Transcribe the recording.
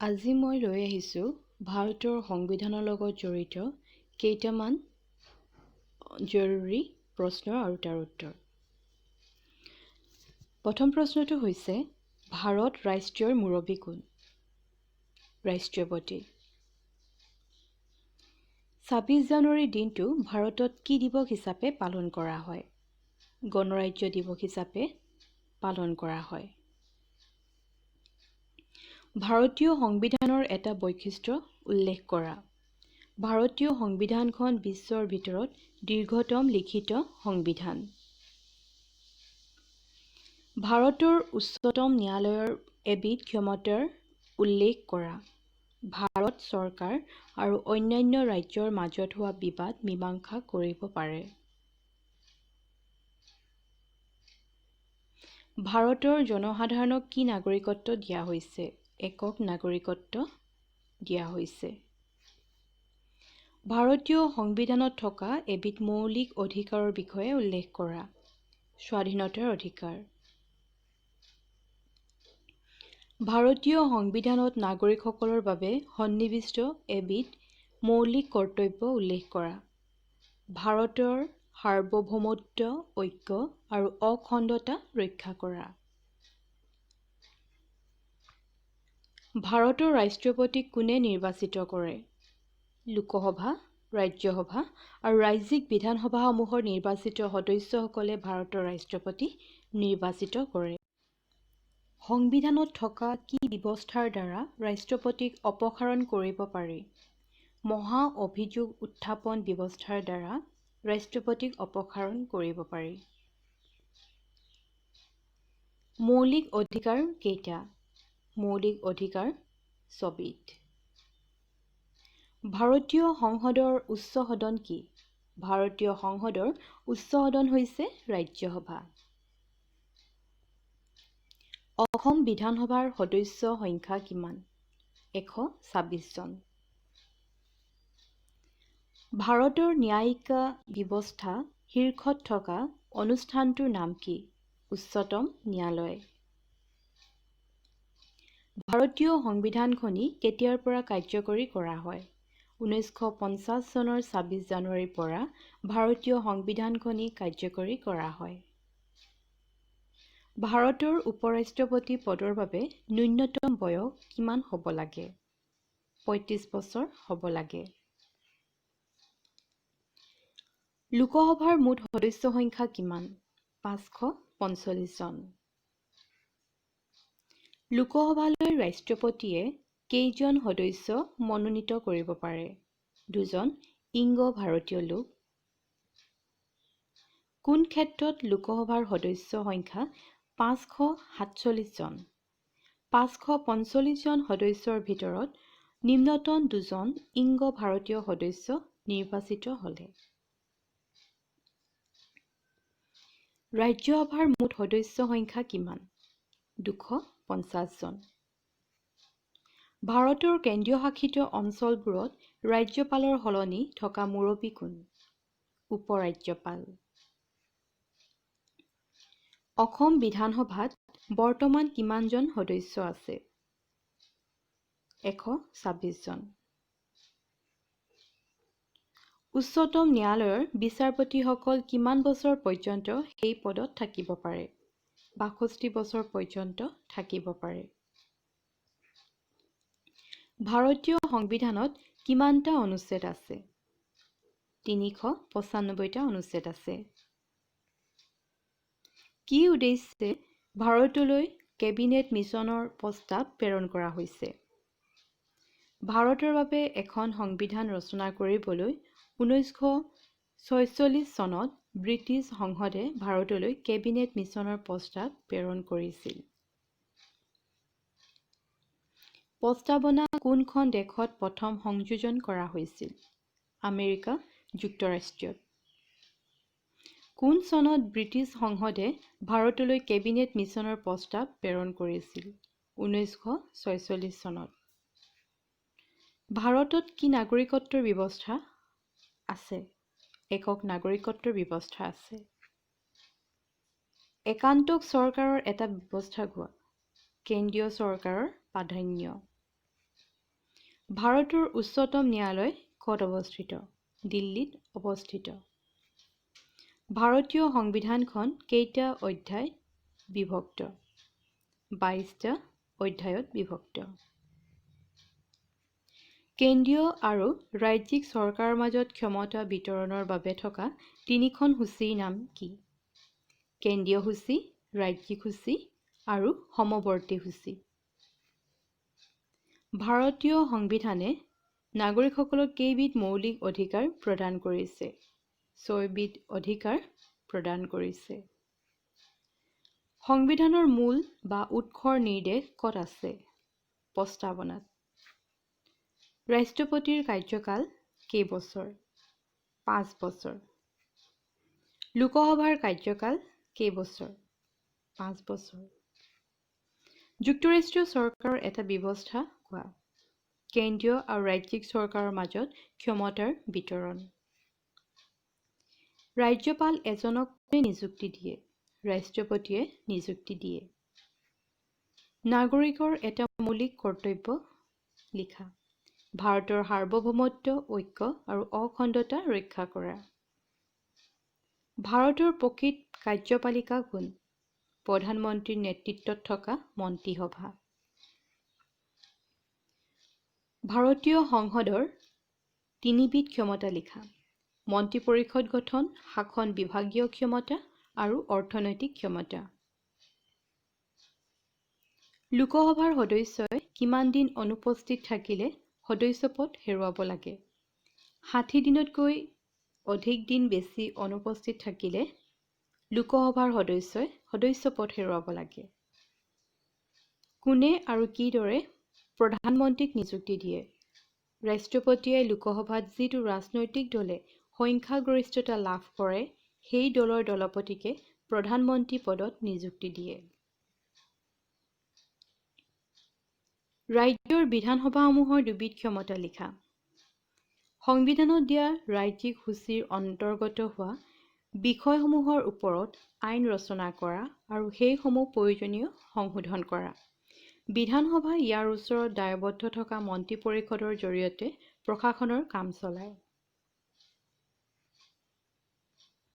আজি মই লৈ আহিছোঁ ভাৰতৰ সংবিধানৰ লগত জড়িত কেইটামান জৰুৰী প্ৰশ্ন আৰু তাৰ উত্তৰ। প্ৰথম প্ৰশ্নটো হৈছে ভাৰত ৰাষ্ট্ৰীয় মুৰব্বী কোন? ৰাষ্ট্ৰপতি। ২৬ জানুৱাৰী দিনটো ভাৰতত কি দিৱস হিচাপে পালন কৰা হয়? গণৰাজ্য দিৱস হিচাপে পালন কৰা হয়। ভাৰতীয় সংবিধানৰ এটা বৈশিষ্ট্য উল্লেখ কৰা। ভাৰতীয় সংবিধানখন বিশ্বৰ ভিতৰত দীৰ্ঘতম লিখিত সংবিধান। ভাৰতৰ উচ্চতম ন্যায়ালয়ৰ এবিধ ক্ষমতাৰ উল্লেখ কৰা। ভাৰত চৰকাৰ আৰু অন্যান্য ৰাজ্যৰ মাজত হোৱা বিবাদ মীমাংসা কৰিব পাৰে। ভাৰতৰ জনসাধাৰণক কি নাগৰিকত্ব দিয়া হৈছে? একক নাগৰিকত্ব দিয়া হৈছে। ভাৰতীয় সংবিধানত থকা এবিধ মৌলিক অধিকাৰৰ বিষয়ে উল্লেখ কৰা। স্বাধীনতাৰ অধিকাৰ। ভাৰতীয় সংবিধানত নাগৰিকসকলৰ বাবে সন্নিৱিষ্ট এবিধ মৌলিক কৰ্তব্য উল্লেখ কৰা। ভাৰতৰ সাৰ্বভৌমত্ব, ঐক্য আৰু অখণ্ডতা ৰক্ষা কৰা। ভাৰতৰ ৰাষ্ট্ৰপতিক কোনে নিৰ্বাচিত কৰে? লোকসভা, ৰাজ্যসভা আৰু ৰাজ্যিক বিধানসভাসমূহৰ নিৰ্বাচিত সদস্যসকলে ভাৰতৰ ৰাষ্ট্ৰপতি নিৰ্বাচিত কৰে। সংবিধানত থকা কি ব্যৱস্থাৰ দ্বাৰা ৰাষ্ট্ৰপতিক অপসাৰণ কৰিব পাৰি? মহা অভিযোগ উত্থাপন ব্যৱস্থাৰ দ্বাৰা ৰাষ্ট্ৰপতিক অপসাৰণ কৰিব পাৰি। মৌলিক অধিকাৰ কেইটা? মৌলিক অধিকাৰ ২৪বিধ। ভাৰতীয় সংসদৰ উচ্চ সদন কি? ভাৰতীয় সংসদৰ উচ্চ সদন হৈছে ৰাজ্যসভা। অসম বিধানসভাৰ সদস্য সংখ্যা কিমান? ১২৬ জন। ভাৰতৰ ন্যায়িক ব্যৱস্থা শীৰ্ষত থকা অনুষ্ঠানটোৰ নাম কি? উচ্চতম ন্যায়ালয়। ভাৰতীয় সংবিধানখনি কেতিয়াৰ পৰা কাৰ্যকৰী কৰা হয়? ১৯৫০ চনৰ ২৬ জানুৱাৰীৰ পৰা ভাৰতীয় সংবিধানখনি কাৰ্যকৰী কৰা হয়। ভাৰতৰ উপ-ৰাষ্ট্ৰপতি পদৰ বাবে ন্যূনতম বয়স কিমান হ'ব লাগে? ৩৫ বছৰ হ'ব লাগে। লোকসভাৰ মুঠ সদস্য সংখ্যা কিমান? ৫৪৫ জন। লোকসভালৈ ৰাষ্ট্ৰপতিয়ে কেইজন সদস্য মনোনীত কৰিব পাৰে? ২ জন ইংগ ভাৰতীয় লোক। কোন ক্ষেত্ৰত লোকসভাৰ সদস্য সংখ্যা ৫৪৭ জন? ৫৪৫ জন সদস্যৰ ভিতৰত নিম্নতম ২ জন ইংগ ভাৰতীয় সদস্য নিৰ্বাচিত হ'লে। ৰাজ্যসভাৰ মুঠ সদস্য সংখ্যা কিমান? ২৫০ জন। ভাৰতৰ কেন্দ্ৰীয় শাসিত অঞ্চলবোৰত ৰাজ্যপালৰ সলনি থকা মুৰব্বী কোন? উপ-ৰাজ্যপাল। অসম বিধানসভাত বৰ্তমান কিমানজন সদস্য আছে? ১২৬ জন। উচ্চতম ন্যায়ালয়ৰ বিচাৰপতিসকল কিমান বছৰ পৰ্যন্ত সেই পদত থাকিব পাৰে? ৬২ বছৰ পৰ্যন্ত থাকিব পাৰে। ভাৰতীয় সংবিধানত কিমানটা অনুচ্ছেদ আছে? ৩৯৫টা অনুচ্ছেদ আছে। কি উদ্দেশ্যে ভাৰতলৈ কেবিনেট মিছনৰ প্ৰস্তাৱ প্ৰেৰণ কৰা হৈছে? ভাৰতৰ বাবে এখন সংবিধান ৰচনা কৰিবলৈ ১৯৪৬ চনত ব্ৰিটিছ সংসদে ভাৰতলৈ কেবিনেট মিছনৰ প্ৰস্তাৱ প্ৰেৰণ কৰিছিল। প্ৰস্তাৱনা কোনখন দেশত প্ৰথম সংযোজন কৰা হৈছিল? আমেৰিকা যুক্তৰাষ্ট্ৰত। কোন চনত ব্ৰিটিছ সংসদে ভাৰতলৈ কেবিনেট মিছনৰ প্ৰস্তাৱ প্ৰেৰণ কৰিছিল? ১৯৪৬ চনত। ভাৰতত কি নাগৰিকত্বৰ ব্যৱস্থা আছে? একক নাগৰিকত্বৰ ব্যৱস্থা আছে। একান্তক চৰকাৰৰ এটা ব্যৱস্থা কোৱা। কেন্দ্ৰীয় চৰকাৰৰ প্ৰাধান্য। ভাৰতৰ উচ্চতম ন্যায়ালয় ক'ত অৱস্থিত? দিল্লীত অৱস্থিত। ভাৰতীয় সংবিধানখন কেইটা অধ্যায় বিভক্ত? 22টা অধ্যায়ত বিভক্ত। কেন্দ্ৰীয় আৰু ৰাজ্যিক চৰকাৰৰ মাজত ক্ষমতা বিতৰণৰ বাবে থকা তিনিখন সূচীৰ নাম কি? কেন্দ্ৰীয় সূচী, ৰাজ্যিক সূচী আৰু সমৱৰ্তী সূচী। ভাৰতীয় সংবিধানে নাগৰিকসকলক কেইবিধ মৌলিক অধিকাৰ প্ৰদান কৰিছে? 6 বিধ অধিকাৰ প্ৰদান কৰিছে। সংবিধানৰ মূল বা উৎসৰ নিৰ্দেশ ক'ত আছে? প্ৰস্তাৱনাত। ৰাষ্ট্ৰপতিৰ কাৰ্যকাল কেইবছৰ? 5 বছৰ। লোকসভাৰ কাৰ্যকাল কেইবছৰ? 5 বছৰ। যুক্তৰাষ্ট্ৰীয় চৰকাৰৰ এটা ব্যৱস্থা কোৱা। কেন্দ্ৰীয় আৰু ৰাজ্যিক চৰকাৰৰ মাজত ক্ষমতাৰ বিতৰণ। ৰাজ্যপাল এজনক কোনে নিযুক্তি দিয়ে? ৰাষ্ট্ৰপতিয়ে নিযুক্তি দিয়ে। নাগৰিকৰ এটা মৌলিক কৰ্তব্য লিখা। ভাৰতৰ সাৰ্বভৌমত্ব, ঐক্য আৰু অখণ্ডতা ৰক্ষা কৰা। ভাৰতৰ প্ৰকৃত কাৰ্যপালিকা কোন? প্ৰধানমন্ত্ৰীৰ নেতৃত্বত থকা মন্ত্ৰীসভা। ভাৰতীয় সংসদৰ 3 বিধ ক্ষমতা লিখা। মন্ত্ৰী পৰিষদ গঠন, শাসন বিভাগীয় ক্ষমতা আৰু অৰ্থনৈতিক ক্ষমতা। লোকসভাৰ সদস্যই কিমান দিন অনুপস্থিত থাকিলে সদস্যপদ হেৰুৱাব লাগে? 60 দিনতকৈ অধিক দিন বেছি অনুপস্থিত থাকিলে লোকসভাৰ সদস্যই সদস্যপদ হেৰুৱাব লাগে। কোনে আৰু কিদৰে প্ৰধানমন্ত্ৰীক নিযুক্তি দিয়ে? ৰাষ্ট্ৰপতিয়ে লোকসভাত যিটো ৰাজনৈতিক দলে সংখ্যাগৰিষ্ঠতা লাভ কৰে সেই দলৰ দলপতিকে প্ৰধানমন্ত্ৰী পদত নিযুক্তি দিয়ে। ৰাজ্যৰ বিধানসভাসমূহৰ 2 বিধ ক্ষমতা লিখা। সংবিধানত দিয়া ৰাজ্যিক সূচীৰ অন্তৰ্গত হোৱা বিষয়সমূহৰ ওপৰত আইন ৰচনা কৰা আৰু সেইসমূহ প্ৰয়োজনীয় সংশোধন কৰা। বিধানসভাই ইয়াৰ ওচৰত দায়বদ্ধ থকা মন্ত্ৰী পৰিষদৰ জৰিয়তে প্ৰশাসনৰ কাম চলায়।